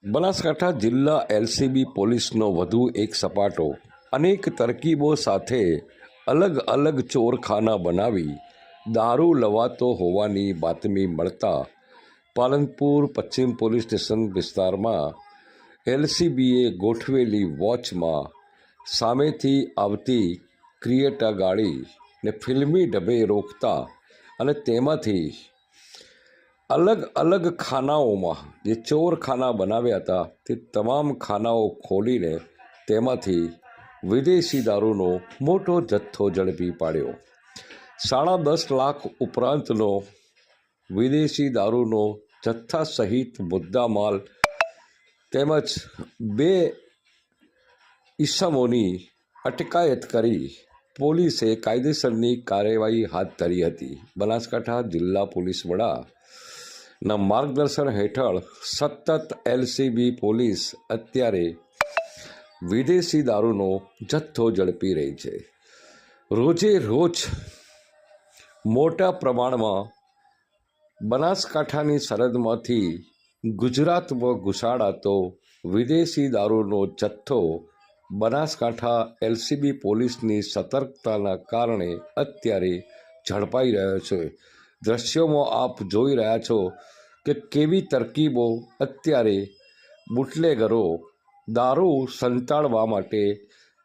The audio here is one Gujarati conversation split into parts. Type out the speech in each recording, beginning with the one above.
બનાસકાંઠા જિલ્લા એલસીબી પોલીસનો વધુ એક સપાટો અનેક તરકીબો સાથે અલગ અલગ ચોરખાના બનાવી દારૂ લવાતો હોવાની બાતમી મળતા પાલનપુર પશ્ચિમ પોલીસ સ્ટેશન વિસ્તારમાં એલસીબીએ ગોઠવેલી વોચમાં સામેથી આવતી ક્રિએટા ગાડીને ફિલ્મી ઢબે રોકતા અને તેમાંથી અલગ અલગ ખાનાઓમાં જે ચોરખાના બનાવ્યા હતા તે તમામ ખાનાઓ ખોલીને તેમાંથી વિદેશી દારૂનો મોટો જથ્થો ઝડપી પાડ્યો। 10.5 લાખ ઉપરાંતનો વિદેશી દારૂનો જથ્થા સહિત મુદ્દામાલ તેમજ 2 ઈસમોની અટકાયત કરી પોલીસે કાયદેસરની કાર્યવાહી હાથ ધરી હતી। બનાસકાંઠા જિલ્લા પોલીસ વડાના માર્ગદર્શન હેઠળ સતત એલસીબી પોલીસ અત્યારે વિદેશી દારૂનો જથ્થો ઝડપી રહી છે। રોજે રોજ મોટા પ્રમાણમાં બનાસકાંઠાની સરહદમાંથી ગુજરાતમાં ઘુસાડાતો વિદેશી દારૂનો જથ્થો બનાસકાંઠા એલસીબી પોલીસની સતર્કતાના કારણે અત્યારે ઝડપાઈ રહ્યો છે। દ્રશ્યોમાં આપ જોઈ રહ્યા છો કે કેવી તરકીબો અત્યારે બુટલેગરો દારૂ સંતાડવા માટે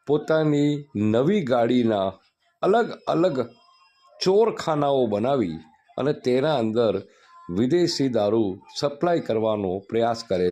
પોતાની નવી ગાડીના અલગ અલગ ચોરખાનાઓ બનાવી અને તેના અંદર વિદેશી દારૂ સપ્લાય કરવાનો પ્રયાસ કરે।